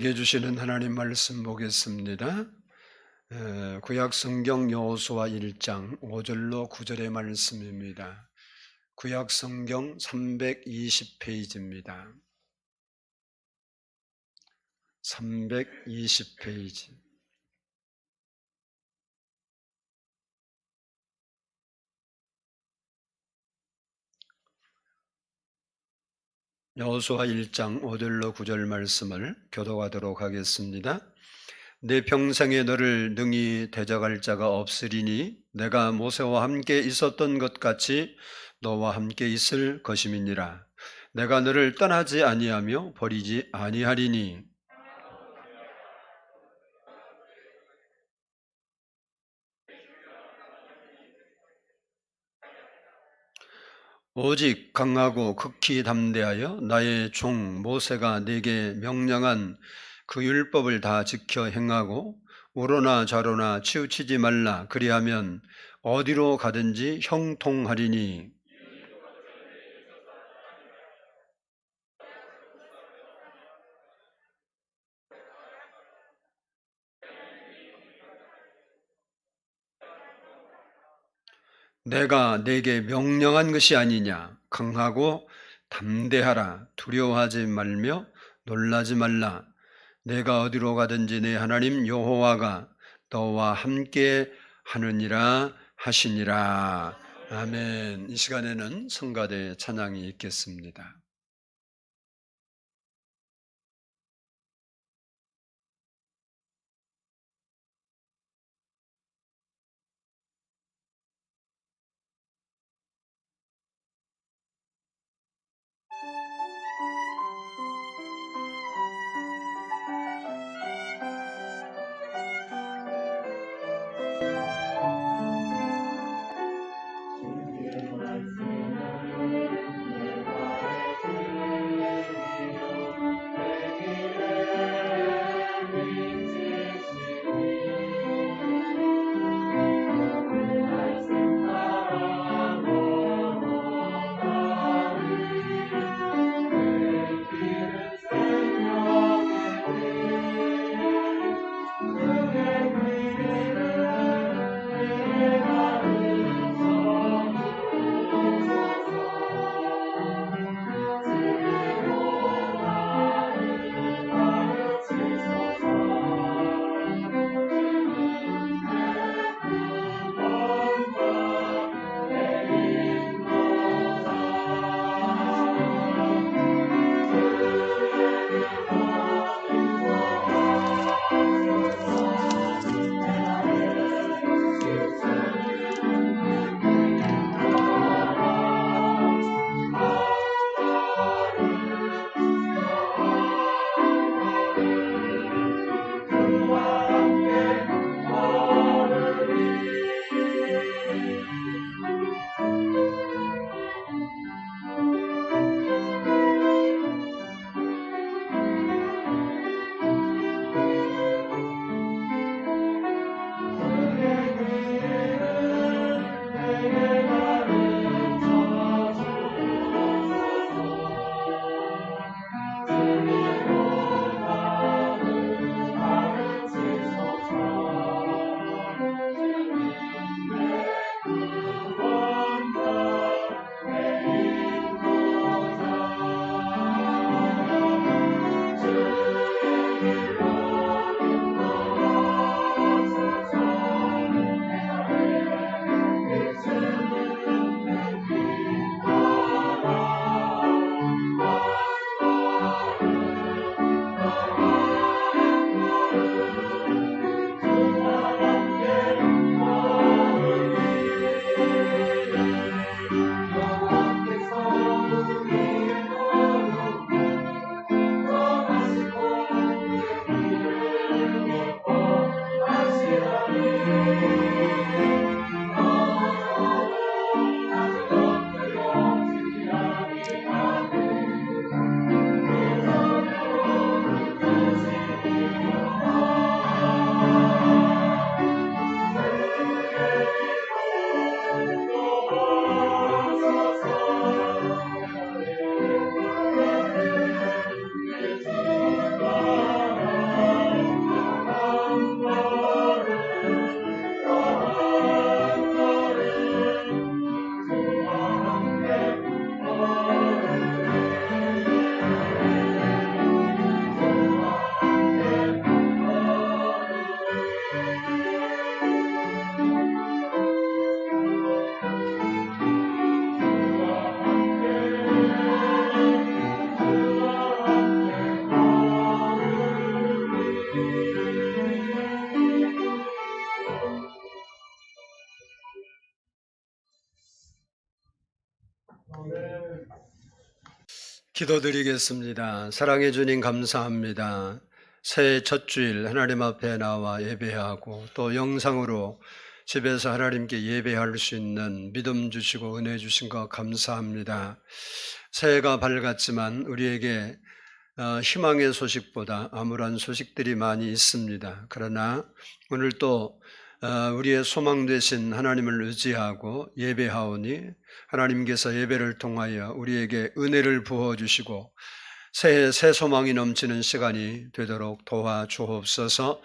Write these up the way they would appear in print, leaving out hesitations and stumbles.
게 주시는 하나님 말씀 보겠습니다. 구약 성경 여호수아 1장 5절로 9절의 말씀입니다. 구약 성경 320페이지입니다. 320페이지. 여호수아 1장 5절로 9절 말씀을 교독하도록 하겠습니다. 내 평생에 너를 능히 대적할 자가 없으리니 내가 모세와 함께 있었던 것 같이 너와 함께 있을 것임이니라. 내가 너를 떠나지 아니하며 버리지 아니하리니 오직 강하고 극히 담대하여 나의 종 모세가 내게 명령한 그 율법을 다 지켜 행하고 우로나 좌로나 치우치지 말라. 그리하면 어디로 가든지 형통하리니 내가 내게 명령한 것이 아니냐. 강하고 담대하라. 두려워하지 말며 놀라지 말라. 내가 어디로 가든지 내 하나님 여호와가 너와 함께 하느니라 하시니라. 아멘. 이 시간에는 성가대 찬양이 있겠습니다. 기도드리겠습니다. 사랑해 주님 감사합니다. 새해 첫 주일 하나님 앞에 나와 예배하고 또 영상으로 집에서 하나님께 예배할 수 있는 믿음 주시고 은혜 주신 것 감사합니다. 새해가 밝았지만 우리에게 희망의 소식보다 암울한 소식들이 많이 있습니다. 그러나 오늘 또 우리의 소망 되신 하나님을 의지하고 예배하오니 하나님께서 예배를 통하여 우리에게 은혜를 부어주시고 새해 새 소망이 넘치는 시간이 되도록 도와주옵소서.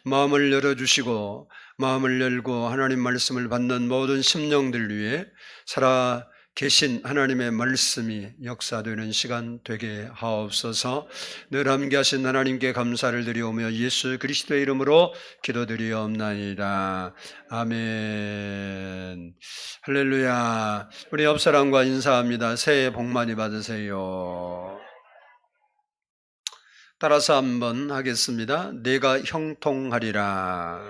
마음을 열어주시고 마음을 열고 하나님 말씀을 받는 모든 심령들 위해 살아 계신 하나님의 말씀이 역사되는 시간 되게 하옵소서. 늘 함께하신 하나님께 감사를 드리오며 예수 그리스도의 이름으로 기도드리옵나이다. 아멘. 할렐루야. 우리 옆사람과 인사합니다. 새해 복 많이 받으세요. 따라서 한번 하겠습니다. 내가 형통하리라.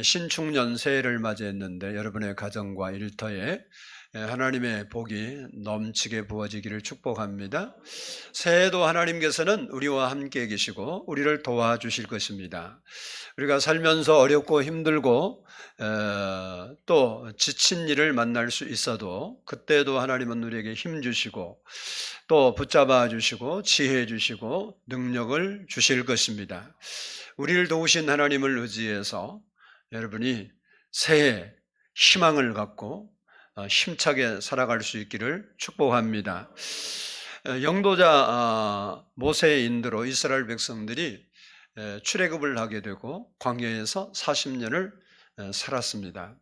신축년 새해를 맞이했는데 여러분의 가정과 일터에 하나님의 복이 넘치게 부어지기를 축복합니다. 새해도 하나님께서는 우리와 함께 계시고 우리를 도와주실 것입니다. 우리가 살면서 어렵고 힘들고 또 지친 일을 만날 수 있어도 그때도 하나님은 우리에게 힘 주시고 또 붙잡아 주시고 지혜 주시고 능력을 주실 것입니다. 우리를 도우신 하나님을 의지해서 여러분이 새해 희망을 갖고 힘차게 살아갈 수 있기를 축복합니다. 영도자 모세의 인도로 이스라엘 백성들이 출애굽을 하게 되고 광야에서 40년을 살았습니다.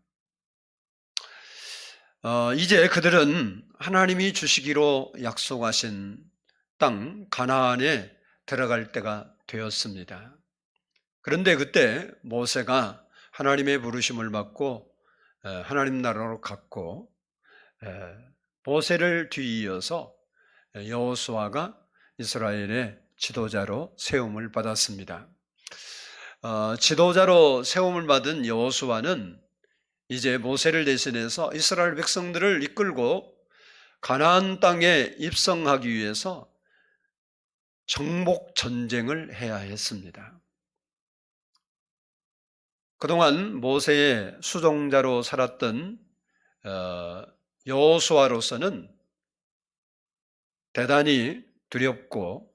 이제 그들은 하나님이 주시기로 약속하신 땅 가나안에 들어갈 때가 되었습니다. 그런데 그때 모세가 하나님의 부르심을 받고 하나님 나라로 갔고 모세를 뒤이어서 여호수아가 이스라엘의 지도자로 세움을 받았습니다. 지도자로 세움을 받은 여호수아는 이제 모세를 대신해서 이스라엘 백성들을 이끌고 가나안 땅에 입성하기 위해서 정복 전쟁을 해야 했습니다. 그동안 모세의 수종자로 살았던 여호수아로서는 대단히 두렵고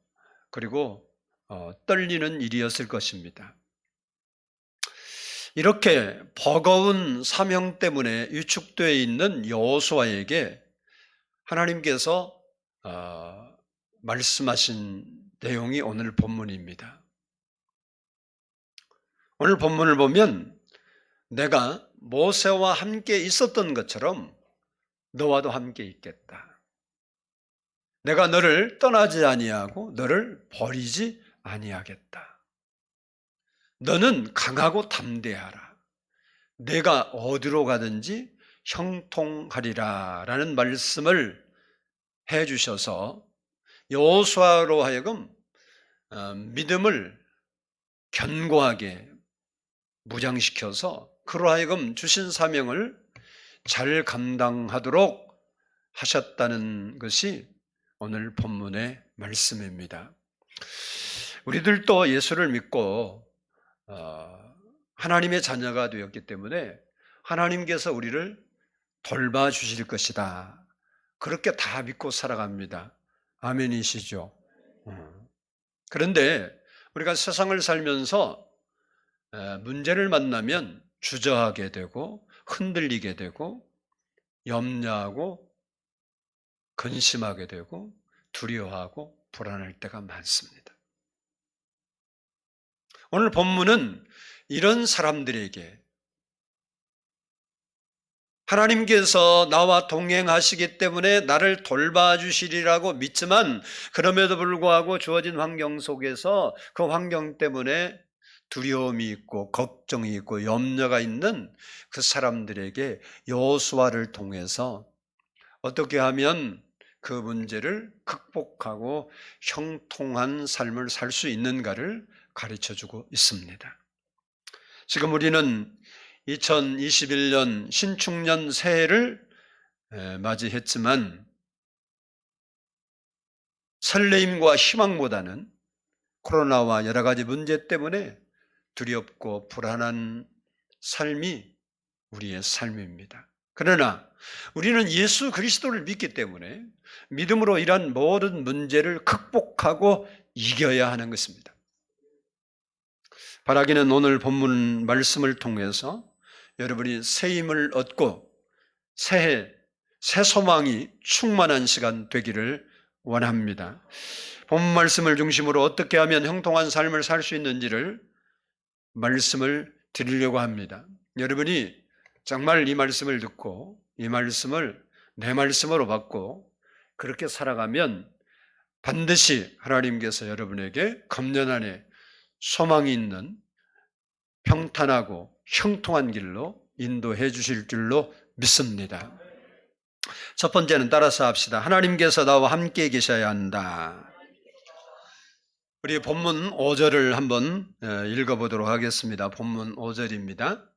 그리고 떨리는 일이었을 것입니다. 이렇게 버거운 사명 때문에 위축되어 있는 여호수아에게 하나님께서 말씀하신 내용이 오늘 본문입니다. 오늘 본문을 보면 내가 모세와 함께 있었던 것처럼 너와도 함께 있겠다. 내가 너를 떠나지 아니하고 너를 버리지 아니하겠다. 너는 강하고 담대하라. 내가 어디로 가든지 형통하리라 라는 말씀을 해 주셔서 여호수아로 하여금 믿음을 견고하게 무장시켜서 그로 하여금 주신 사명을 잘 감당하도록 하셨다는 것이 오늘 본문의 말씀입니다. 우리들도 예수를 믿고 하나님의 자녀가 되었기 때문에 하나님께서 우리를 돌봐주실 것이다. 그렇게 다 믿고 살아갑니다. 아멘이시죠? 그런데 우리가 세상을 살면서 문제를 만나면 주저하게 되고 흔들리게 되고 염려하고 근심하게 되고 두려워하고 불안할 때가 많습니다. 오늘 본문은 이런 사람들에게 하나님께서 나와 동행하시기 때문에 나를 돌봐주시리라고 믿지만 그럼에도 불구하고 주어진 환경 속에서 그 환경 때문에 두려움이 있고 걱정이 있고 염려가 있는 그 사람들에게 여호수아를 통해서 어떻게 하면 그 문제를 극복하고 형통한 삶을 살 수 있는가를 가르쳐주고 있습니다. 지금 우리는 2021년 신축년 새해를 맞이했지만 설레임과 희망보다는 코로나와 여러 가지 문제 때문에 두렵고 불안한 삶이 우리의 삶입니다. 그러나 우리는 예수 그리스도를 믿기 때문에 믿음으로 이런 모든 문제를 극복하고 이겨야 하는 것입니다. 바라기는 오늘 본문 말씀을 통해서 여러분이 새 힘을 얻고 새해, 새 소망이 충만한 시간 되기를 원합니다. 본문 말씀을 중심으로 어떻게 하면 형통한 삶을 살 수 있는지를 말씀을 드리려고 합니다. 여러분이 정말 이 말씀을 듣고 이 말씀을 내 말씀으로 받고 그렇게 살아가면 반드시 하나님께서 여러분에게 금년 안에 소망이 있는 평탄하고 형통한 길로 인도해 주실 줄로 믿습니다. 첫 번째는 따라서 합시다. 하나님께서 나와 함께 계셔야 한다. 우리 본문 5절을 한번 읽어보도록 하겠습니다. 본문 5절입니다.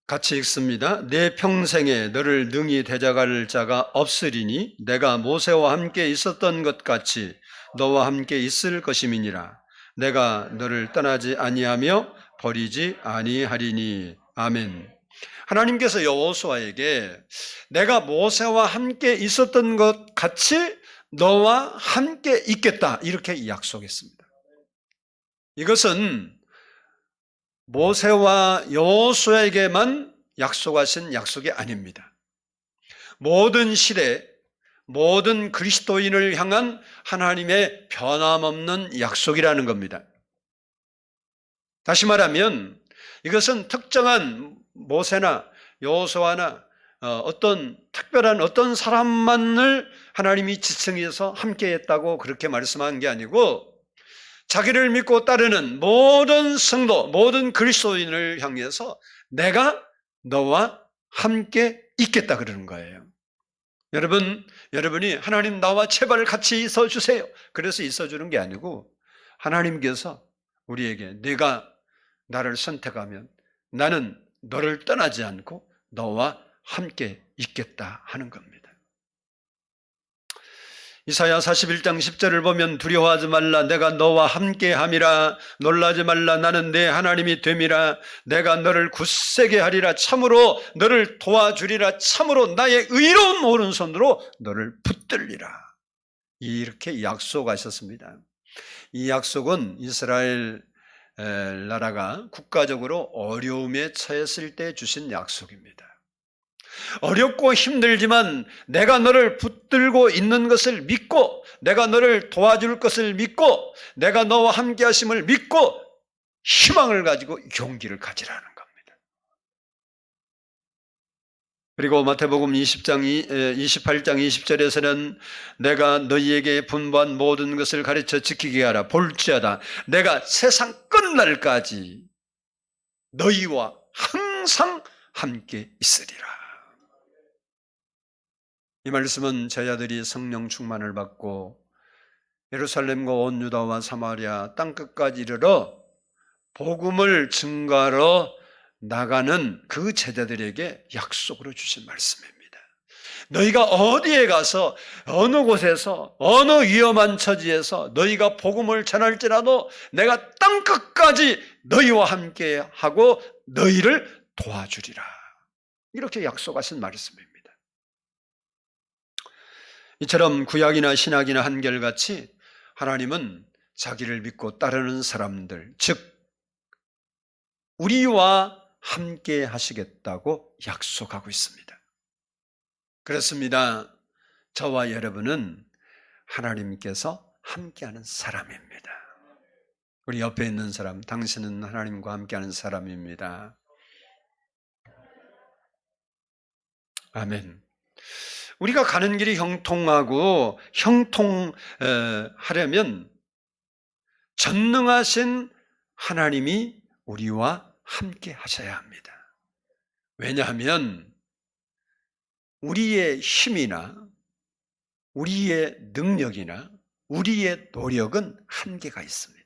같이 읽습니다. 내 평생에 너를 능히 대적할 자가 없으리니 내가 모세와 함께 있었던 것 같이 너와 함께 있을 것임이니라. 내가 너를 떠나지 아니하며 버리지 아니하리니. 아멘. 하나님께서 여호수아에게 내가 모세와 함께 있었던 것 같이 너와 함께 있겠다 이렇게 약속했습니다. 이것은 모세와 여호수아에게만 약속하신 약속이 아닙니다. 모든 시대, 모든 그리스도인을 향한 하나님의 변함없는 약속이라는 겁니다. 다시 말하면 이것은 특정한 모세나 여호수아나 어떤 특별한 어떤 사람만을 하나님이 지칭해서 함께했다고 그렇게 말씀한 게 아니고 자기를 믿고 따르는 모든 성도, 모든 그리스도인을 향해서 내가 너와 함께 있겠다 그러는 거예요. 여러분이 하나님 나와 제발 같이 있어 주세요. 그래서 있어 주는 게 아니고 하나님께서 우리에게 네가 나를 선택하면 나는 너를 떠나지 않고 너와 함께 있겠다 하는 겁니다. 이사야 41장 10절을 보면 두려워하지 말라 내가 너와 함께함이라 놀라지 말라 나는 내 하나님이 됨이라 내가 너를 굳세게 하리라 참으로 너를 도와주리라 참으로 나의 의로운 오른손으로 너를 붙들리라 이렇게 약속하셨습니다. 이 약속은 이스라엘 나라가 국가적으로 어려움에 처했을 때 주신 약속입니다. 어렵고 힘들지만 내가 너를 붙들고 있는 것을 믿고 내가 너를 도와줄 것을 믿고 내가 너와 함께 하심을 믿고 희망을 가지고 용기를 가지라는 겁니다. 그리고 마태복음 28장 20절에서는 내가 너희에게 분부한 모든 것을 가르쳐 지키게 하라 볼지어다 내가 세상 끝날까지 너희와 항상 함께 있으리라. 이 말씀은 제자들이 성령 충만을 받고 예루살렘과 온 유다와 사마리아 땅끝까지 이르러 복음을 증거하러 나가는 그 제자들에게 약속으로 주신 말씀입니다. 너희가 어디에 가서 어느 곳에서 어느 위험한 처지에서 너희가 복음을 전할지라도 내가 땅끝까지 너희와 함께 하고 너희를 도와주리라. 이렇게 약속하신 말씀입니다. 이처럼 구약이나 신약이나 한결같이 하나님은 자기를 믿고 따르는 사람들, 즉 우리와 함께 하시겠다고 약속하고 있습니다. 그렇습니다. 저와 여러분은 하나님께서 함께하는 사람입니다. 우리 옆에 있는 사람, 당신은 하나님과 함께하는 사람입니다. 아멘. 우리가 가는 길이 형통하고 형통하려면 전능하신 하나님이 우리와 함께 하셔야 합니다. 왜냐하면 우리의 힘이나 우리의 능력이나 우리의 노력은 한계가 있습니다.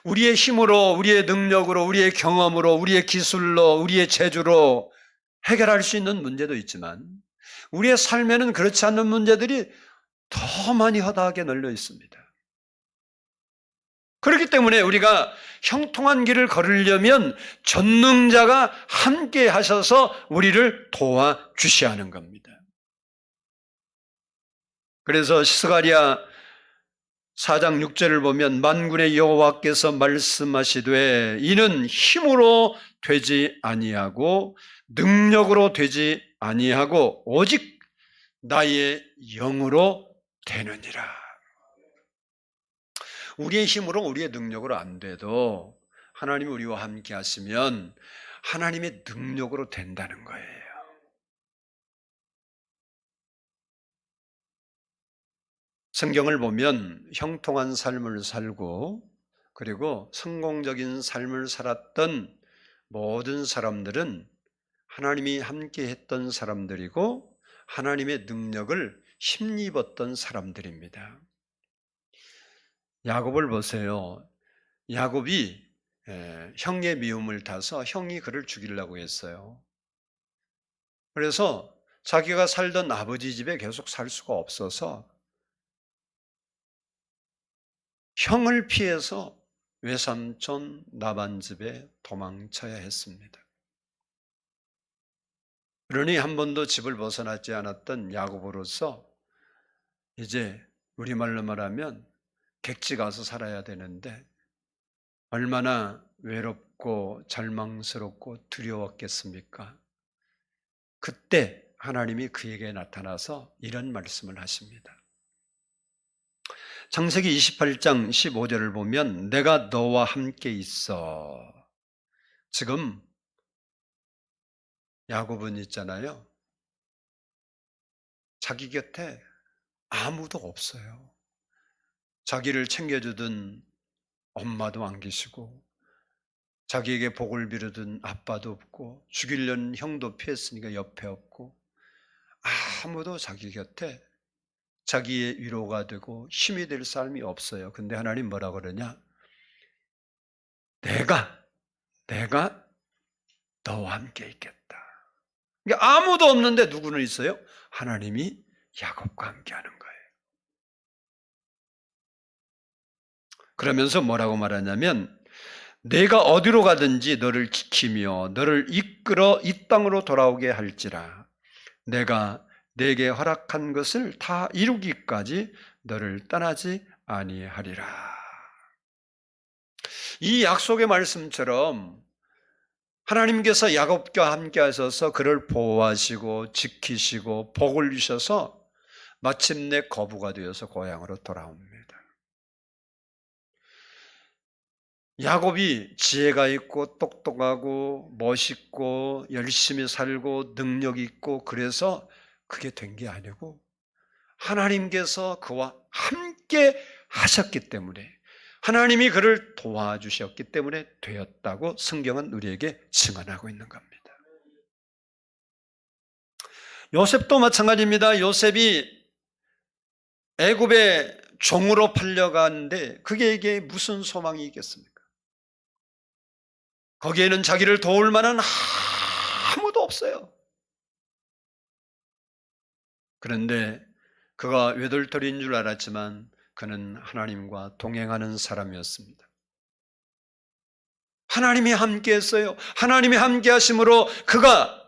우리의 힘으로, 우리의 능력으로, 우리의 경험으로, 우리의 기술로, 우리의 재주로 해결할 수 있는 문제도 있지만 우리의 삶에는 그렇지 않는 문제들이 더 많이 허다하게 널려 있습니다. 그렇기 때문에 우리가 형통한 길을 걸으려면 전능자가 함께 하셔서 우리를 도와주셔야 하는 겁니다. 그래서 스가랴 4장 6절을 보면 만군의 여호와께서 말씀하시되 이는 힘으로 되지 아니하고 능력으로 되지 아니하고 오직 나의 영으로 되느니라. 우리의 힘으로 우리의 능력으로 안 돼도 하나님이 우리와 함께 하시면 하나님의 능력으로 된다는 거예요. 성경을 보면 형통한 삶을 살고 그리고 성공적인 삶을 살았던 모든 사람들은 하나님이 함께 했던 사람들이고 하나님의 능력을 힘입었던 사람들입니다. 야곱을 보세요. 야곱이 형의 미움을 타서 형이 그를 죽이려고 했어요. 그래서 자기가 살던 아버지 집에 계속 살 수가 없어서 형을 피해서 외삼촌 라반 집에 도망쳐야 했습니다. 그러니 한 번도 집을 벗어나지 않았던 야곱으로서 이제 우리말로 말하면 객지 가서 살아야 되는데 얼마나 외롭고 절망스럽고 두려웠겠습니까? 그때 하나님이 그에게 나타나서 이런 말씀을 하십니다. 창세기 28장 15절을 보면 내가 너와 함께 있어. 지금 야곱은 있잖아요. 자기 곁에 아무도 없어요. 자기를 챙겨주던 엄마도 안 계시고 자기에게 복을 빌어준 아빠도 없고 죽이려는 형도 피했으니까 옆에 없고 아무도 자기 곁에 자기의 위로가 되고 힘이 될 사람이 없어요. 근데 하나님 뭐라 그러냐? 내가 너와 함께 있겠다. 그러니까 아무도 없는데 누구는 있어요? 하나님이 야곱과 함께 하는 거예요. 그러면서 뭐라고 말하냐면 내가 어디로 가든지 너를 지키며 너를 이끌어 이 땅으로 돌아오게 할지라 내가 내게 허락한 것을 다 이루기까지 너를 떠나지 아니하리라. 이 약속의 말씀처럼 하나님께서 야곱과 함께 하셔서 그를 보호하시고 지키시고 복을 주셔서 마침내 거부가 되어서 고향으로 돌아옵니다. 야곱이 지혜가 있고 똑똑하고 멋있고 열심히 살고 능력 있고 그래서 그게 된 게 아니고 하나님께서 그와 함께 하셨기 때문에 하나님이 그를 도와주셨기 때문에 되었다고 성경은 우리에게 증언하고 있는 겁니다. 요셉도 마찬가지입니다. 요셉이 애굽의 종으로 팔려가는데 그게 무슨 소망이 있겠습니까? 거기에는 자기를 도울 만한 아무도 없어요. 그런데 그가 외돌토리인 줄 알았지만 그는 하나님과 동행하는 사람이었습니다. 하나님이 함께 했어요. 하나님이 함께 하심으로 그가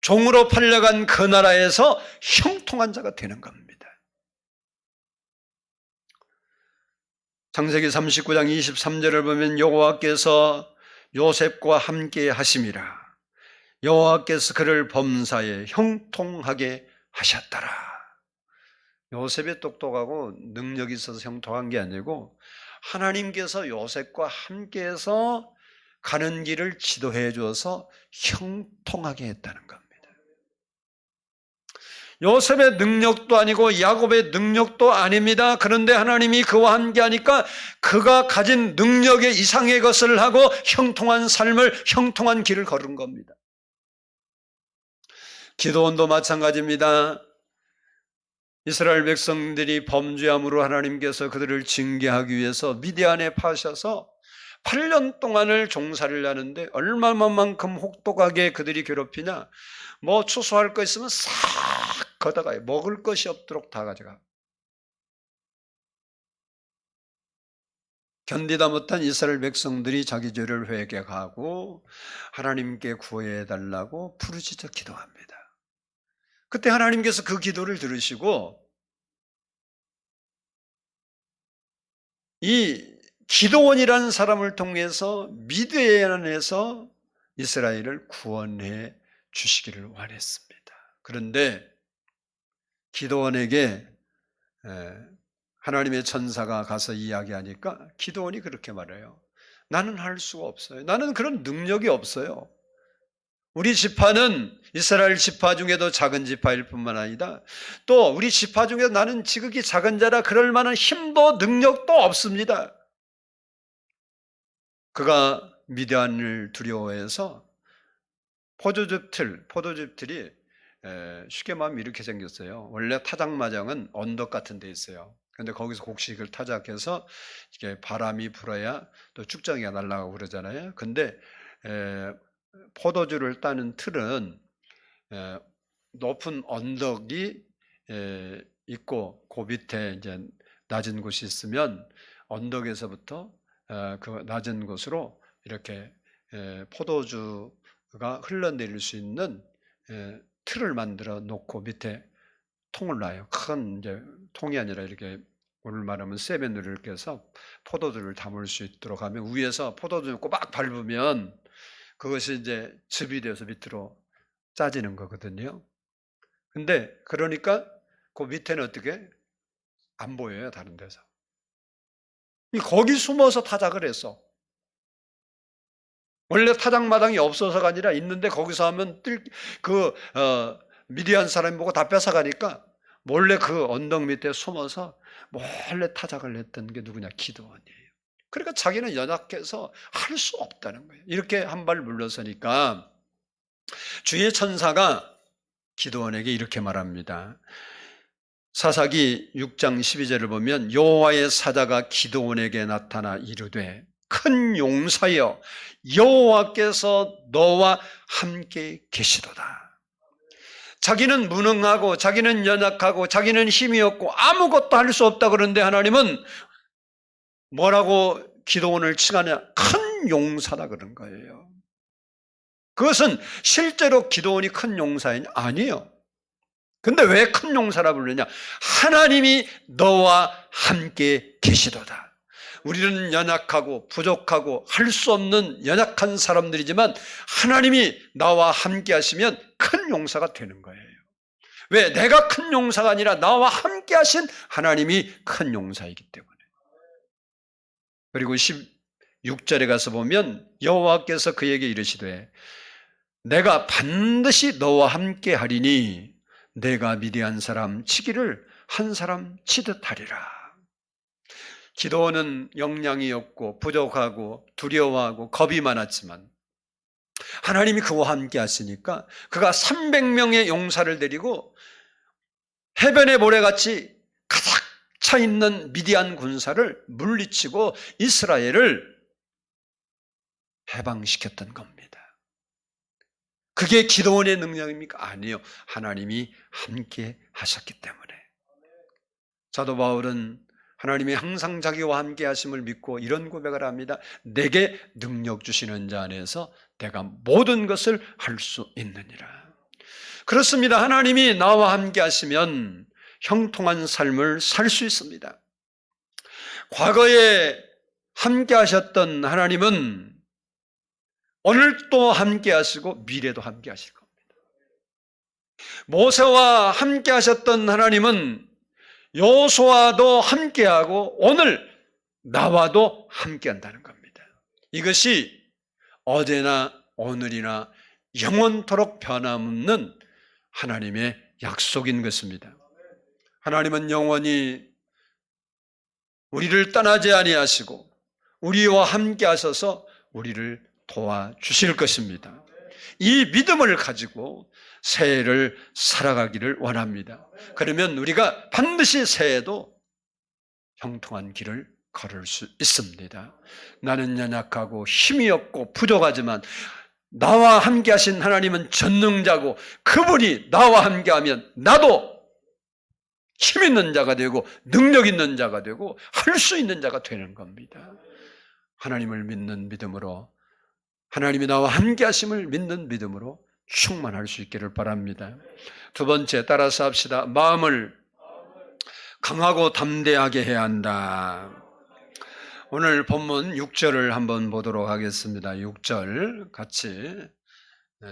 종으로 팔려간 그 나라에서 형통한 자가 되는 겁니다. 창세기 39장 23절을 보면 여호와께서 요셉과 함께 하심이라. 여호와께서 그를 범사에 형통하게 하셨더라. 요셉이 똑똑하고 능력이 있어서 형통한 게 아니고 하나님께서 요셉과 함께해서 가는 길을 지도해 줘서 형통하게 했다는 겁니다. 요셉의 능력도 아니고 야곱의 능력도 아닙니다. 그런데 하나님이 그와 함께하니까 그가 가진 능력의 이상의 것을 하고 형통한 삶을, 형통한 길을 걸은 겁니다. 기드온도 마찬가지입니다. 이스라엘 백성들이 범죄함으로 하나님께서 그들을 징계하기 위해서 미디안에 파셔서 8년 동안을 종살이를 하는데 얼마만큼 혹독하게 그들이 괴롭히냐. 뭐 추수할 거 있으면 싹 걷어가요. 먹을 것이 없도록 다 가져가. 견디다 못한 이스라엘 백성들이 자기 죄를 회개하고 하나님께 구해 달라고 부르짖어 기도합니다. 그때 하나님께서 그 기도를 들으시고 이 기드온이라는 사람을 통해서 미드얀에서 이스라엘을 구원해 주시기를 원했습니다. 그런데 기드온에게 하나님의 천사가 가서 이야기하니까 기드온이 그렇게 말해요. 나는 할 수가 없어요. 나는 그런 능력이 없어요. 우리 지파는 이스라엘 지파 중에도 작은 지파일 뿐만 아니라 또 우리 지파 중에 나는 지극히 작은 자라 그럴 만한 힘도 능력도 없습니다. 그가 미디안을 두려워해서 포도즙틀이 쉽게 말하면 이렇게 생겼어요. 원래 타작마장은 언덕 같은 데 있어요. 근데 거기서 곡식을 타작해서 이게 바람이 불어야 또 쭉정이가 날아가고 그러잖아요. 근데 포도주를 따는 틀은 높은 언덕이 있고 그 밑에 이제 낮은 곳이 있으면 언덕에서부터 그 낮은 곳으로 이렇게 포도주가 흘러내릴 수 있는 틀을 만들어 놓고 밑에 통을 놔요. 큰 이제 통이 아니라 이렇게 오늘 말하면 세면으로 이렇게 해서 포도주를 담을 수 있도록 하면 위에서 포도주를 꼬박 밟으면 그것이 이제 즙이 되어서 밑으로 짜지는 거거든요. 근데 그러니까 그 밑에는 어떻게 안 보여요, 다른 데서. 거기 숨어서 타작을 했어. 원래 타작마당이 없어서가 아니라 있는데 거기서 하면 미디안 사람이 보고 다 뺏어가니까 몰래 그 언덕 밑에 숨어서 몰래 타작을 했던 게 누구냐? 기드온이에요. 그러니까 자기는 연약해서 할 수 없다는 거예요. 이렇게 한 발 물러서니까 주의 천사가 기드온에게 이렇게 말합니다. 사사기 6장 12절을 보면 여호와의 사자가 기드온에게 나타나 이르되 큰 용사여 여호와께서 너와 함께 계시도다. 자기는 무능하고 자기는 연약하고 자기는 힘이 없고 아무것도 할 수 없다 그러는데 하나님은 뭐라고 기드온을 칭하냐? 큰 용사다 그런 거예요. 그것은 실제로 기드온이 큰 용사냐? 아니에요. 근데 왜 큰 용사라 부르냐? 하나님이 너와 함께 계시도다. 우리는 연약하고 부족하고 할 수 없는 연약한 사람들이지만 하나님이 나와 함께 하시면 큰 용사가 되는 거예요. 왜? 내가 큰 용사가 아니라 나와 함께 하신 하나님이 큰 용사이기 때문에. 그리고 16절에 가서 보면 여호와께서 그에게 이르시되 내가 반드시 너와 함께 하리니 내가 미디안 사람 치기를 한 사람 치듯 하리라. 기드온은 역량이 없고 부족하고 두려워하고 겁이 많았지만 하나님이 그와 함께 하시니까 그가 300명의 용사를 데리고 해변의 모래같이 가득 차 있는 미디안 군사를 물리치고 이스라엘을 해방시켰던 겁니다. 그게 기드온의 능력입니까? 아니요. 하나님이 함께 하셨기 때문에. 사도 바울은 하나님이 항상 자기와 함께 하심을 믿고 이런 고백을 합니다. 내게 능력 주시는 자 안에서 내가 모든 것을 할 수 있느니라. 그렇습니다. 하나님이 나와 함께 하시면 형통한 삶을 살 수 있습니다. 과거에 함께 하셨던 하나님은 오늘도 함께 하시고 미래도 함께 하실 겁니다. 모세와 함께 하셨던 하나님은 여호수아도 함께하고 오늘 나와도 함께한다는 겁니다. 이것이 어제나 오늘이나 영원토록 변함없는 하나님의 약속인 것입니다. 하나님은 영원히 우리를 떠나지 아니하시고 우리와 함께 하셔서 우리를 도와주실 것입니다. 이 믿음을 가지고 새해를 살아가기를 원합니다. 그러면 우리가 반드시 새해도 형통한 길을 걸을 수 있습니다. 나는 연약하고 힘이 없고 부족하지만 나와 함께 하신 하나님은 전능자고 그분이 나와 함께하면 나도 힘 있는 자가 되고 능력 있는 자가 되고 할 수 있는 자가 되는 겁니다. 하나님을 믿는 믿음으로, 하나님이 나와 함께 하심을 믿는 믿음으로 충만할 수 있기를 바랍니다. 두 번째, 따라서 합시다. 마음을 강하고 담대하게 해야 한다. 오늘 본문 6절을 한번 보도록 하겠습니다. 6절 같이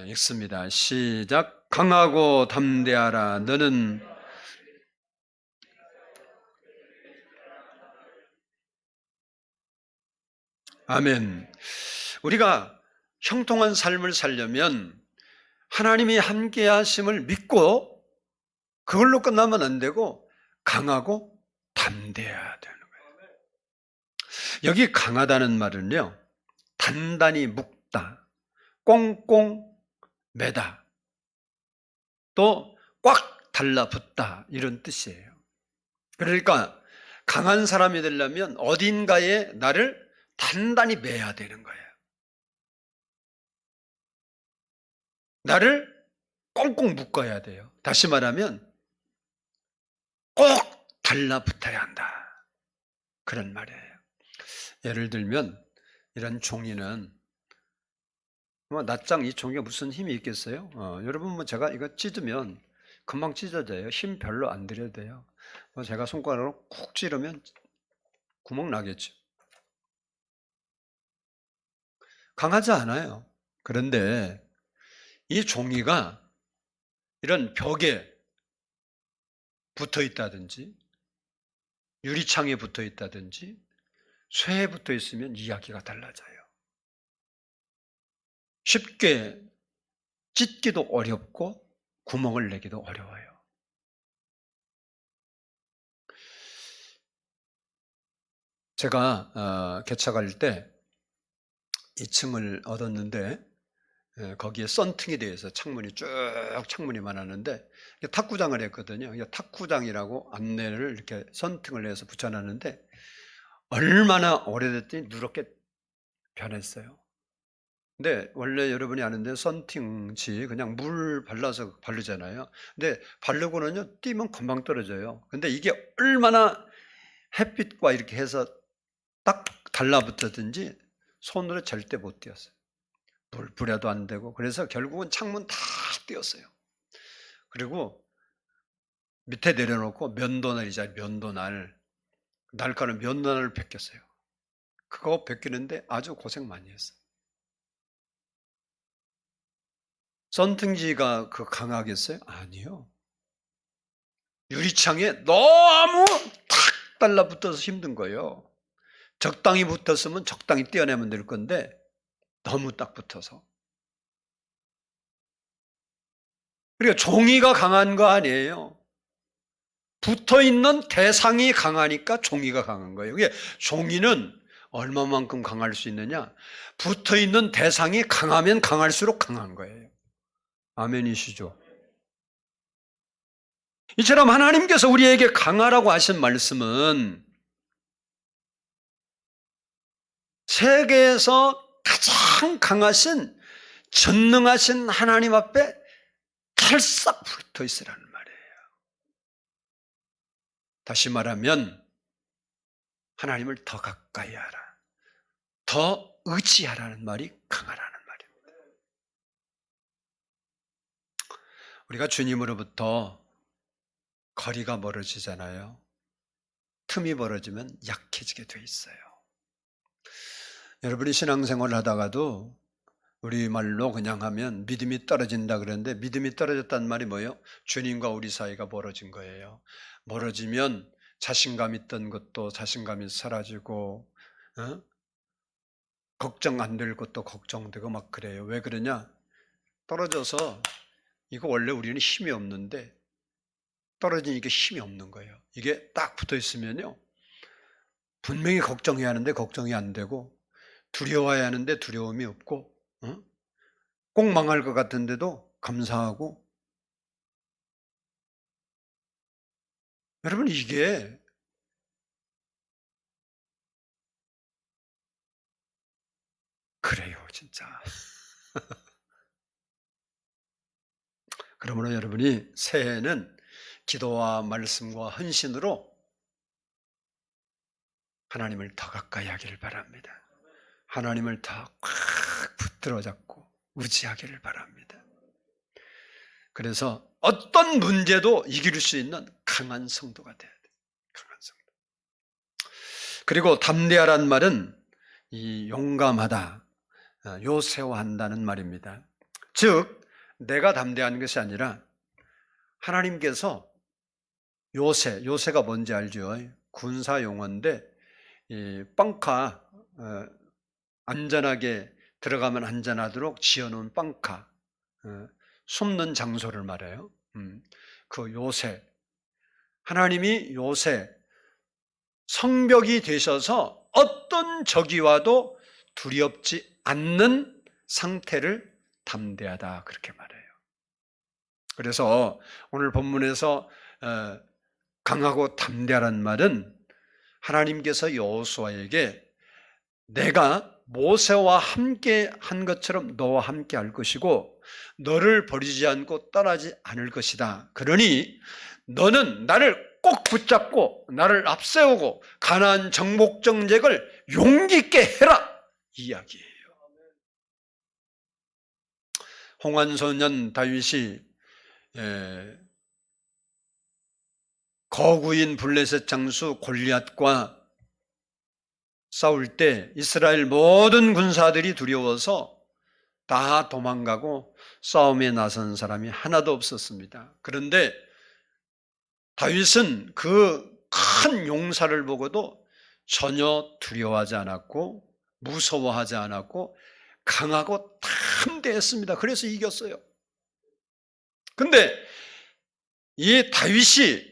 읽습니다. 시작. 강하고 담대하라. 너는 아멘. 우리가 형통한 삶을 살려면 하나님이 함께 하심을 믿고 그걸로 끝나면 안 되고 강하고 담대해야 되는 거예요. 여기 강하다는 말은요, 단단히 묶다, 꽁꽁 매다, 또 꽉 달라붙다 이런 뜻이에요. 그러니까 강한 사람이 되려면 어딘가에 나를 단단히 매야 되는 거예요. 나를 꽁꽁 묶어야 돼요. 다시 말하면 꼭 달라붙어야 한다. 그런 말이에요. 예를 들면 이런 종이는 낱장 이 종이가 무슨 힘이 있겠어요? 여러분 제가 이거 찢으면 금방 찢어져요. 힘 별로 안 들여도 돼요. 제가 손가락으로 쿡 찌르면 구멍 나겠죠. 강하지 않아요. 그런데 이 종이가 이런 벽에 붙어 있다든지 유리창에 붙어 있다든지 쇠에 붙어 있으면 이야기가 달라져요. 쉽게 찢기도 어렵고 구멍을 내기도 어려워요. 제가 개척할 때 2층을 얻었는데 거기에 썬팅이 되어서 창문이 쭉 창문이 많았는데 탁구장을 했거든요. 탁구장이라고 안내를 이렇게 썬팅을 해서 붙여놨는데 얼마나 오래됐더니 누렇게 변했어요. 근데 원래 여러분이 아는데 썬팅지 그냥 물 발라서 바르잖아요. 근데 바르고는요 띄면 금방 떨어져요. 근데 이게 얼마나 햇빛과 이렇게 해서 딱 달라붙었든지 손으로 절대 못 띄었어요. 물 뿌려도 안 되고. 그래서 결국은 창문 다 띄었어요. 그리고 밑에 내려놓고 면도날이자 면도날, 날카로운 면도날을 벗겼어요. 그거 벗기는데 아주 고생 많이 했어요. 썬팅지가 그 강하겠어요? 아니요. 유리창에 너무 탁 달라붙어서 힘든 거예요. 적당히 붙었으면 적당히 떼어내면 될 건데 너무 딱 붙어서. 그러니까 종이가 강한 거 아니에요. 붙어있는 대상이 강하니까 종이가 강한 거예요. 이게 종이는 얼마만큼 강할 수 있느냐? 붙어있는 대상이 강하면 강할수록 강한 거예요. 아멘이시죠? 이처럼 하나님께서 우리에게 강하라고 하신 말씀은 세계에서 가장 강하신 전능하신 하나님 앞에 찰싹 붙어 있으라는 말이에요. 다시 말하면 하나님을 더 가까이 하라, 더 의지하라는 말이 강하라는 말입니다. 우리가 주님으로부터 거리가 멀어지잖아요. 틈이 벌어지면 약해지게 돼 있어요. 여러분이 신앙생활을 하다가도 우리말로 그냥 하면 믿음이 떨어진다 그러는데 믿음이 떨어졌다는 말이 뭐예요? 주님과 우리 사이가 멀어진 거예요. 멀어지면 자신감 있던 것도 자신감이 사라지고 걱정 안 될 것도 걱정되고 막 그래요. 왜 그러냐? 떨어져서 이거 원래 우리는 힘이 없는데 떨어지니까 힘이 없는 거예요. 이게 딱 붙어 있으면요 분명히 걱정해야 하는데 걱정이 안 되고 두려워해야 하는데 두려움이 없고 꼭 망할 것 같은데도 감사하고. 여러분 이게 그래요, 진짜. 그러므로 여러분이 새해에는 기도와 말씀과 헌신으로 하나님을 더 가까이 하기를 바랍니다. 하나님을 더 꽉 붙들어 잡고 의지하기를 바랍니다. 그래서 어떤 문제도 이길 수 있는 강한 성도가 돼야 돼요. 강한 성도. 그리고 담대하란 말은 이 용감하다, 요새화한다는 말입니다. 즉 내가 담대한 것이 아니라 하나님께서 요새가 뭔지 알죠? 군사 용어인데 이 빵카, 안전하게 들어가면 안전하도록 지어놓은 빵카, 숨는 장소를 말해요. 그 요새, 하나님이 요새 성벽이 되셔서 어떤 적이 와도 두렵지 않는 상태를 담대하다 그렇게 말해요. 그래서 오늘 본문에서 강하고 담대하란 말은 하나님께서 여호수아에게 내가 모세와 함께 한 것처럼 너와 함께 할 것이고 너를 버리지 않고 떠나지 않을 것이다. 그러니 너는 나를 꼭 붙잡고 나를 앞세우고 가나안 정복 정책을 용기 있게 해라 이 이야기예요. 홍환소년 다윗이 거구인 블레셋 장수 골리앗과 싸울 때 이스라엘 모든 군사들이 두려워서 다 도망가고 싸움에 나선 사람이 하나도 없었습니다. 그런데 다윗은 그 큰 용사를 보고도 전혀 두려워하지 않았고 무서워하지 않았고 강하고 담대했습니다. 그래서 이겼어요. 근데 이 다윗이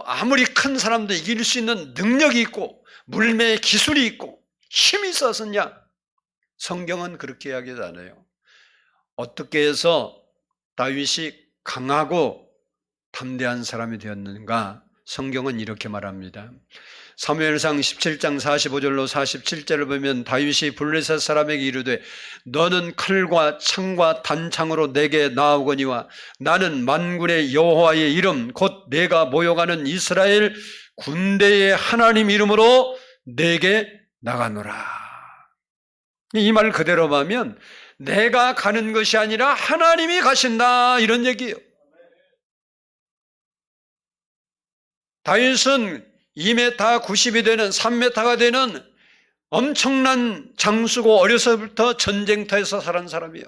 아무리 큰 사람도 이길 수 있는 능력이 있고 물매의 기술이 있고 힘이 있었느냐? 성경은 그렇게 이야기하지 않아요. 어떻게 해서 다윗이 강하고 담대한 사람이 되었는가? 성경은 이렇게 말합니다. 사무엘상 17장 45절로 47절을 보면 다윗이 블레셋 사람에게 이르되 너는 칼과 창과 단창으로 내게 나아오거니와 나는 만군의 여호와의 이름 곧 내가 모여가는 이스라엘 군대의 하나님 이름으로 내게 나가노라. 이 말 그대로 보면 내가 가는 것이 아니라 하나님이 가신다 이런 얘기예요. 다윗은 2m 90이 되는 3m가 되는 엄청난 장수고 어려서부터 전쟁터에서 살은 사람이에요.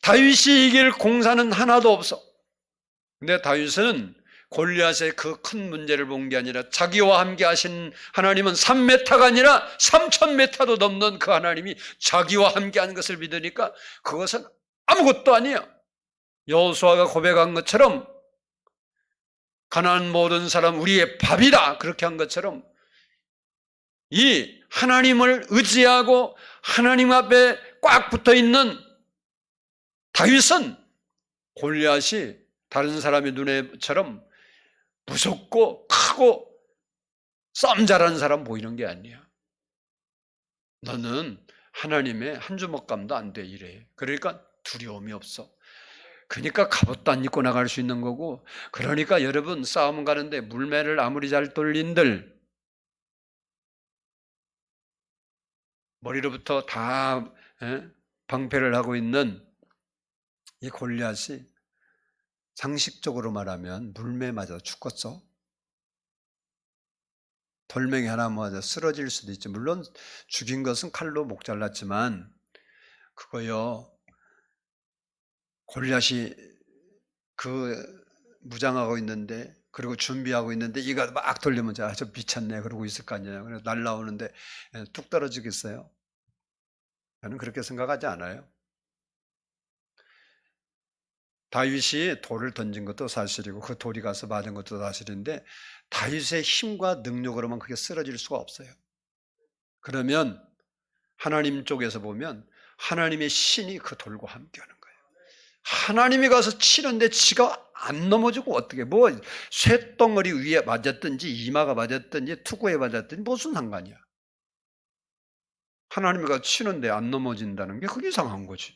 다윗이 이길 공사는 하나도 없어. 근데 다윗은 골리앗의 그 큰 문제를 본 게 아니라 자기와 함께 하신 하나님은 3m가 아니라 3000m도 넘는 그 하나님이 자기와 함께 하는 것을 믿으니까 그것은 아무것도 아니에요. 여호수아가 고백한 것처럼 가나안 모든 사람 우리의 밥이다 그렇게 한 것처럼 이 하나님을 의지하고 하나님 앞에 꽉 붙어있는 다윗은 골리앗이 다른 사람의 눈에처럼 무섭고 크고 싸움 잘하는 사람 보이는 게 아니야. 너는 하나님의 한 주먹감도 안 돼 이래. 그러니까 두려움이 없어. 그러니까 갑옷도 안 입고 나갈 수 있는 거고, 그러니까 여러분 싸움 가는데 물매를 아무리 잘 돌린들 머리로부터 다 방패를 하고 있는 이 골리앗이 상식적으로 말하면 물매 맞아 죽겠어. 돌멩이 하나 맞아 쓰러질 수도 있지. 물론 죽인 것은 칼로 목 잘랐지만 그거요. 골리앗이 그 무장하고 있는데 그리고 준비하고 있는데 이가 막 돌리면 저 미쳤네 그러고 있을 거 아니에요. 그래서 날라오는데 뚝 떨어지겠어요? 저는 그렇게 생각하지 않아요. 다윗이 돌을 던진 것도 사실이고 그 돌이 가서 맞은 것도 사실인데 다윗의 힘과 능력으로만 그게 쓰러질 수가 없어요. 그러면 하나님 쪽에서 보면 하나님의 신이 그 돌과 함께하는 거예요. 하나님이 가서 치는데 지가 안 넘어지고 어떻게 쇳덩어리 위에 맞았든지 이마가 맞았든지 투구에 맞았든지 무슨 상관이야. 하나님과 치는데 안 넘어진다는 게 그게 이상한 거지.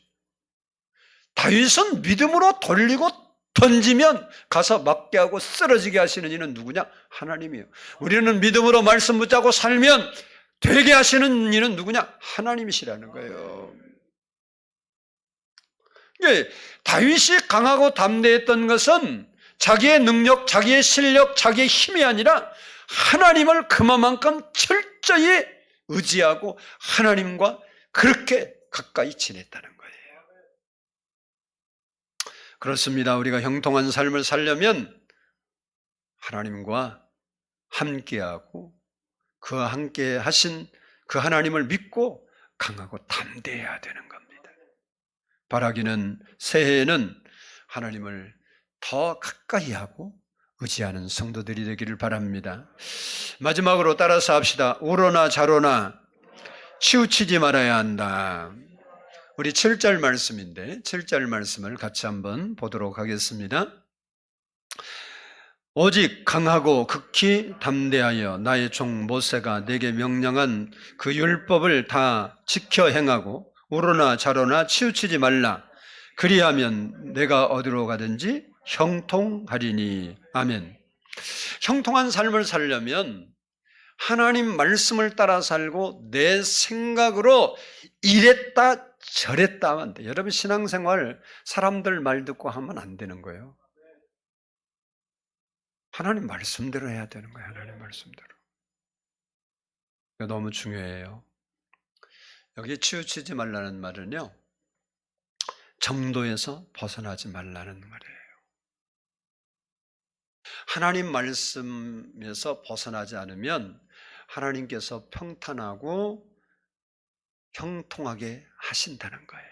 다윗은 믿음으로 돌리고 던지면 가서 맞게 하고 쓰러지게 하시는 이는 누구냐? 하나님이에요. 우리는 믿음으로 말씀 붙잡고 살면 되게 하시는 이는 누구냐? 하나님이시라는 거예요. 다윗이 강하고 담대했던 것은 자기의 능력, 자기의 실력, 자기의 힘이 아니라 하나님을 그만큼 철저히 의지하고 하나님과 그렇게 가까이 지냈다는 거예요. 그렇습니다. 우리가 형통한 삶을 살려면 하나님과 함께하고 그 함께 하신 그 하나님을 믿고 강하고 담대해야 되는 겁니다. 바라기는 새해에는 하나님을 더 가까이 하고 의지하는 성도들이 되기를 바랍니다. 마지막으로 따라서 합시다. 오로나 자로나 치우치지 말아야 한다. 우리 7절 말씀인데 7절 말씀을 같이 한번 보도록 하겠습니다. 오직 강하고 극히 담대하여 나의 종 모세가 내게 명령한 그 율법을 다 지켜 행하고 오로나 자로나 치우치지 말라. 그리하면 내가 어디로 가든지 형통하리니. 아멘. 형통한 삶을 살려면 하나님 말씀을 따라 살고 내 생각으로 이랬다 저랬다 하면 안 돼. 여러분 신앙생활 사람들 말 듣고 하면 안 되는 거예요. 하나님 말씀대로 해야 되는 거예요. 하나님 말씀대로. 이거 너무 중요해요. 여기 치우치지 말라는 말은요, 정도에서 벗어나지 말라는 말이에요. 하나님 말씀에서 벗어나지 않으면 하나님께서 평탄하고 형통하게 하신다는 거예요.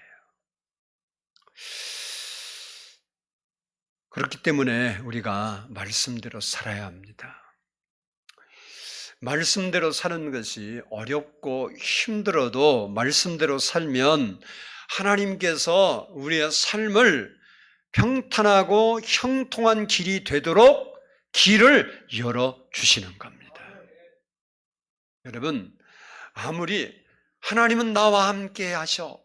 그렇기 때문에 우리가 말씀대로 살아야 합니다. 말씀대로 사는 것이 어렵고 힘들어도 말씀대로 살면 하나님께서 우리의 삶을 평탄하고 형통한 길이 되도록 길을 열어주시는 겁니다. 여러분, 아무리 하나님은 나와 함께 하셔,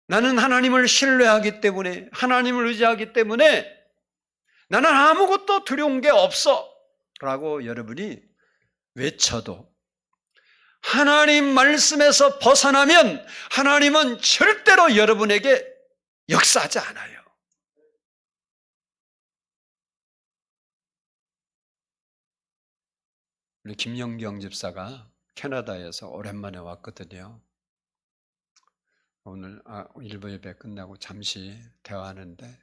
나는 하나님을 신뢰하기 때문에, 하나님을 의지하기 때문에 나는 아무것도 두려운 게 없어 라고 여러분이 외쳐도 하나님 말씀에서 벗어나면 하나님은 절대로 여러분에게 역사하지 않아요. 우리 김영경 집사가 캐나다에서 오랜만에 왔거든요. 오늘 일부 예배 끝나고 잠시 대화하는데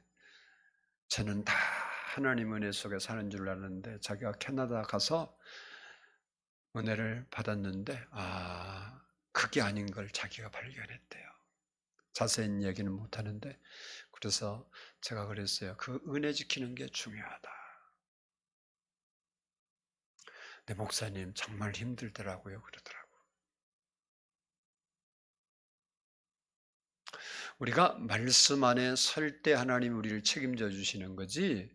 저는 다 하나님 은혜 속에 사는 줄 알았는데 자기가 캐나다 가서 은혜를 받았는데 그게 아닌 걸 자기가 발견했대요. 자세한 얘기는 못하는데 그래서 제가 그랬어요. 그 은혜 지키는 게 중요하다. 네, 목사님 정말 힘들더라고요. 그러더라고요. 우리가 말씀 안에 설 때 하나님 우리를 책임져 주시는 거지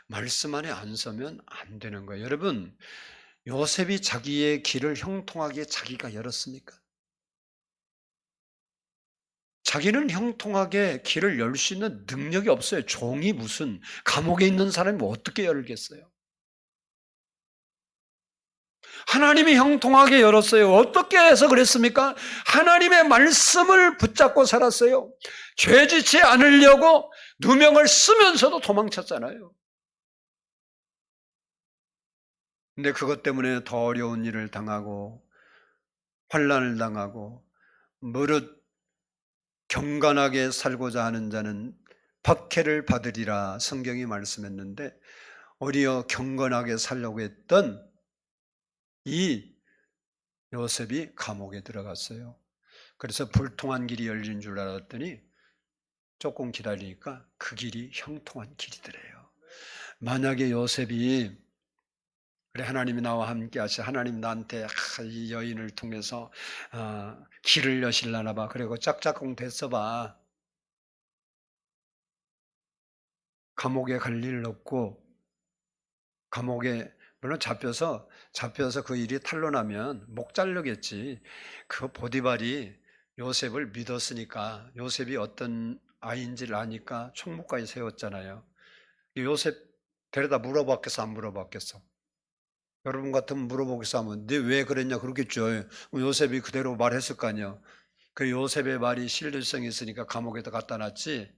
말씀 안에 안 서면 안 되는 거예요. 여러분, 요셉이 자기의 길을 형통하게 자기가 열었습니까? 자기는 형통하게 길을 열 수 있는 능력이 없어요. 종이 무슨 감옥에 있는 사람이 어떻게 열겠어요? 하나님이 형통하게 열었어요. 어떻게 해서 그랬습니까? 하나님의 말씀을 붙잡고 살았어요. 죄짓지 않으려고 누명을 쓰면서도 도망쳤잖아요. 근데 그것 때문에 더 어려운 일을 당하고 환난을 당하고 무릇 경건하게 살고자 하는 자는 박해를 받으리라 성경이 말씀했는데 오히려 경건하게 살려고 했던 이 요셉이 감옥에 들어갔어요. 그래서 불통한 길이 열린 줄 알았더니 조금 기다리니까 그 길이 형통한 길이더래요. 만약에 요셉이 그래 하나님이 나와 함께 하시 하나님 나한테 이 여인을 통해서 길을 여실라나 봐. 그리고 짝짝꿍 됐어 봐. 감옥에 갈 일 없고 감옥에 물론 잡혀서 그 일이 탄로나면 목 자르겠지. 그 보디발이 요셉을 믿었으니까, 요셉이 어떤 아이인지를 아니까 총무까지 세웠잖아요. 요셉 데려다 물어봤겠어, 안 물어봤겠어? 여러분 같으면 물어보겠어 하면, 네 왜 그랬냐 그러겠죠. 요셉이 그대로 말했을 거 아니에요. 그 요셉의 말이 신뢰성이 있으니까 감옥에다 갖다 놨지,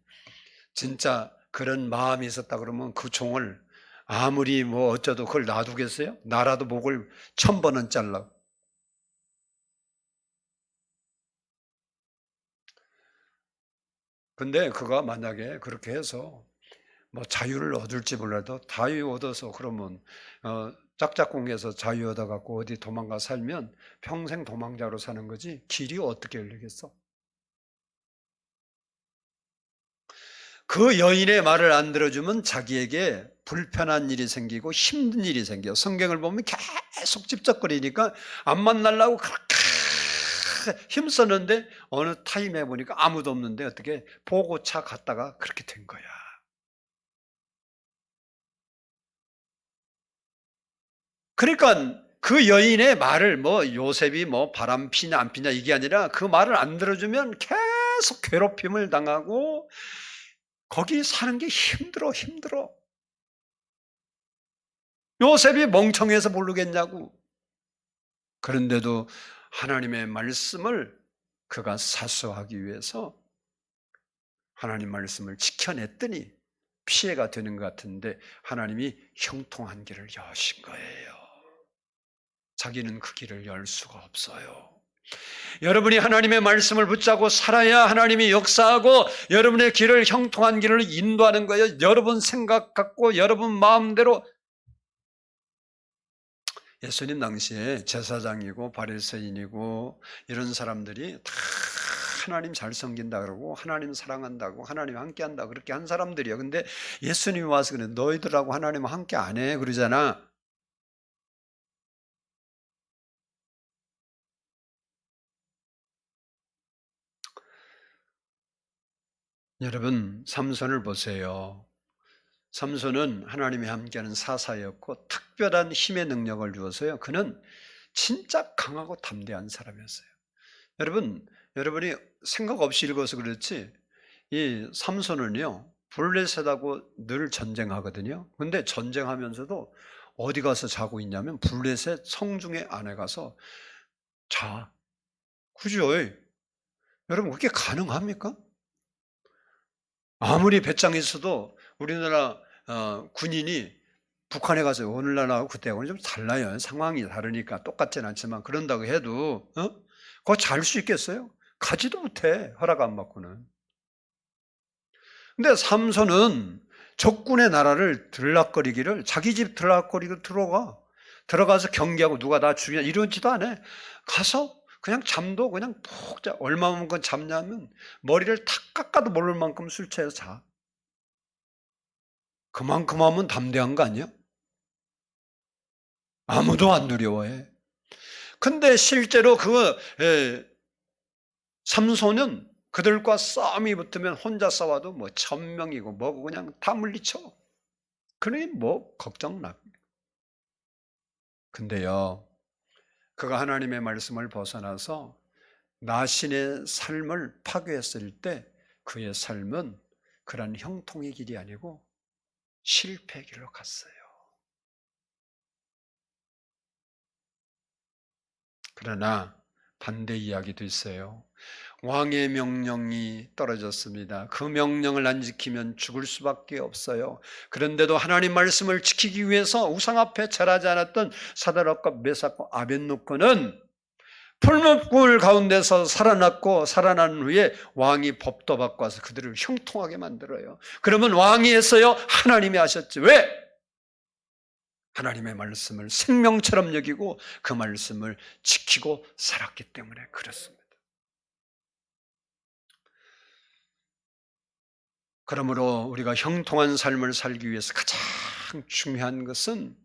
진짜 그런 마음이 있었다 그러면 그 종을 아무리 뭐 어쩌도 그걸 놔두겠어요? 나라도 목을 1000번은 잘라. 근데 그가 만약에 그렇게 해서 뭐 자유를 얻을지 몰라도 자유 얻어서 그러면 짝짝꿍에서 자유 얻어 갖고 어디 도망가 살면 평생 도망자로 사는 거지 길이 어떻게 열리겠어? 그 여인의 말을 안 들어주면 자기에게 불편한 일이 생기고 힘든 일이 생겨. 성경을 보면 계속 찝쩍거리니까 안 만나려고 그렇게 힘썼는데 어느 타임에 보니까 아무도 없는데 어떻게 보고차 갔다가 그렇게 된 거야. 그러니까 그 여인의 말을 뭐 요셉이 뭐 바람 피냐 안 피냐 이게 아니라 그 말을 안 들어주면 계속 괴롭힘을 당하고 거기 사는 게 힘들어. 요셉이 멍청해서 모르겠냐고. 그런데도 하나님의 말씀을 그가 사수하기 위해서 하나님 말씀을 지켜냈더니 피해가 되는 것 같은데 하나님이 형통한 길을 여신 거예요. 자기는 그 길을 열 수가 없어요. 여러분이 하나님의 말씀을 붙잡고 살아야 하나님이 역사하고 여러분의 길을 형통한 길을 인도하는 거예요. 여러분 생각 갖고 여러분 마음대로. 예수님 당시에 제사장이고 바리새인이고 이런 사람들이 다 하나님 잘 섬긴다 그러고 하나님 사랑한다고 하나님 함께한다 그렇게 한 사람들이에요. 근데 예수님이 와서 그래, 너희들하고 하나님 함께 안 해 그러잖아. 여러분 삼손을 보세요. 삼손은 하나님이 함께하는 사사였고 특별한 힘의 능력을 주어서요. 그는 진짜 강하고 담대한 사람이었어요. 여러분이 생각 없이 읽어서 그렇지 이 삼손은요 블레셋하고 늘 전쟁하거든요. 근데 전쟁하면서도 어디 가서 자고 있냐면 블레셋 성중의 안에 가서 자. 그죠? 여러분 그게 가능합니까? 아무리 배짱이 있어도 우리나라 군인이 북한에 가서 오늘날하고 그때하고는 좀 달라요. 상황이 다르니까 똑같진 않지만 그런다고 해도 그거 잘 수 있겠어요? 가지도 못해 허락 안 받고는. 근데 삼손은 적군의 나라를 들락거리기를 자기 집 들락거리고 들어가서 경계하고 누가 나 죽이냐 이러지도 않아. 가서 그냥 잠도 그냥 푹 자. 얼마만큼 잠냐면 머리를 탁 깎아도 모를 만큼 술 취해서 자. 그만큼 하면 담대한 거 아니야? 아무도 안 두려워해. 근데 실제로 삼손은 그들과 싸움이 붙으면 혼자 싸워도 뭐 1000명이고 뭐고 그냥 다 물리쳐. 그러니 뭐 걱정 나. 근데요, 그가 하나님의 말씀을 벗어나서 나신의 삶을 파괴했을 때 그의 삶은 그런 형통의 길이 아니고 실패의 길로 갔어요. 그러나 반대 이야기도 있어요. 왕의 명령이 떨어졌습니다. 그 명령을 안 지키면 죽을 수밖에 없어요. 그런데도 하나님 말씀을 지키기 위해서 우상 앞에 절하지 않았던 사드락과 메삭과 아벳노고는 풀무불 가운데서 살아났고 살아난 후에 왕이 법도 바꿔서 그들을 형통하게 만들어요. 그러면 왕이 했어요? 하나님이 하셨지. 왜? 하나님의 말씀을 생명처럼 여기고 그 말씀을 지키고 살았기 때문에 그렇습니다. 그러므로 우리가 형통한 삶을 살기 위해서 가장 중요한 것은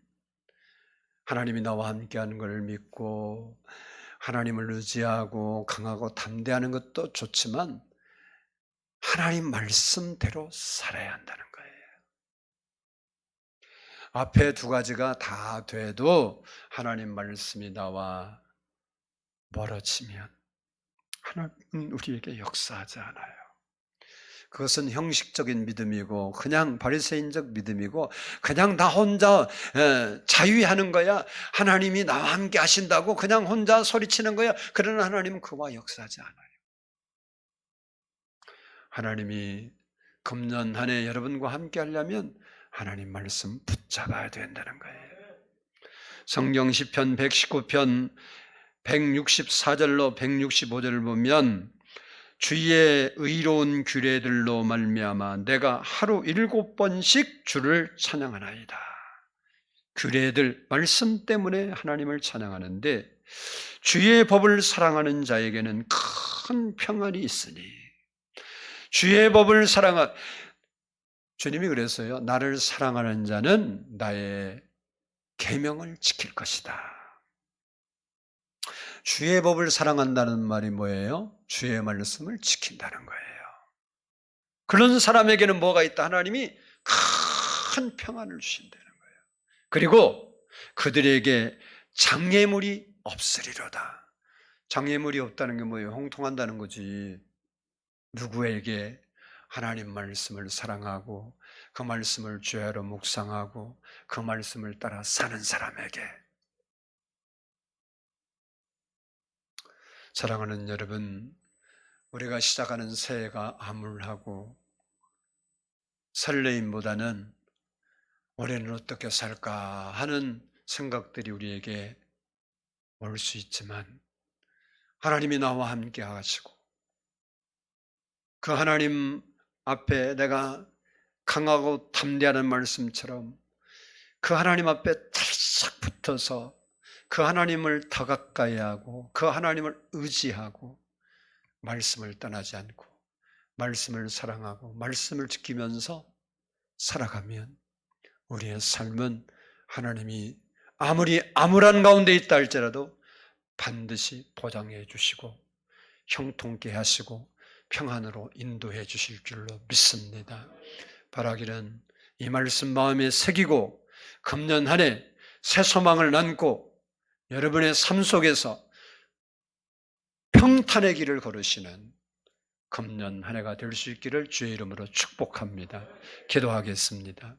하나님이 나와 함께하는 것을 믿고 하나님을 의지하고 강하고 담대하는 것도 좋지만 하나님 말씀대로 살아야 한다는 거예요. 앞에 두 가지가 다 돼도 하나님 말씀이 나와 멀어지면 하나님은 우리에게 역사하지 않아요. 그것은 형식적인 믿음이고 그냥 바리새인적 믿음이고 그냥 나 혼자 자유하는 거야. 하나님이 나와 함께 하신다고 그냥 혼자 소리치는 거야. 그러나 하나님은 그와 역사하지 않아요. 하나님이 금년 한 해 여러분과 함께 하려면 하나님 말씀 붙잡아야 된다는 거예요. 성경 시편 119편 164절로 165절을 보면 주의 의로운 규례들로 말미암아 내가 하루 7번씩 주를 찬양하나이다. 규례들, 말씀 때문에 하나님을 찬양하는데 주의 법을 사랑하는 자에게는 큰 평안이 있으니 주의 법을 주님이 그랬어요. 나를 사랑하는 자는 나의 계명을 지킬 것이다. 주의 법을 사랑한다는 말이 뭐예요? 주의 말씀을 지킨다는 거예요. 그런 사람에게는 뭐가 있다? 하나님이 큰 평안을 주신다는 거예요. 그리고 그들에게 장애물이 없으리로다. 장애물이 없다는 게 뭐예요? 형통한다는 거지. 누구에게 하나님 말씀을 사랑하고 그 말씀을 죄로 묵상하고 그 말씀을 따라 사는 사람에게. 사랑하는 여러분, 우리가 시작하는 새해가 암울하고 설레임보다는 올해는 어떻게 살까 하는 생각들이 우리에게 올 수 있지만 하나님이 나와 함께 하시고 그 하나님 앞에 내가 강하고 담대하는 말씀처럼 그 하나님 앞에 탈싹 붙어서 그 하나님을 더 가까이 하고 그 하나님을 의지하고 말씀을 떠나지 않고 말씀을 사랑하고 말씀을 지키면서 살아가면 우리의 삶은 하나님이 아무리 암울한 가운데 있다 할지라도 반드시 보장해 주시고 형통케 하시고 평안으로 인도해 주실 줄로 믿습니다. 바라기는 이 말씀 마음에 새기고 금년 한 해 새 소망을 안고 여러분의 삶 속에서 평탄의 길을 걸으시는 금년 한 해가 될 수 있기를 주의 이름으로 축복합니다. 기도하겠습니다.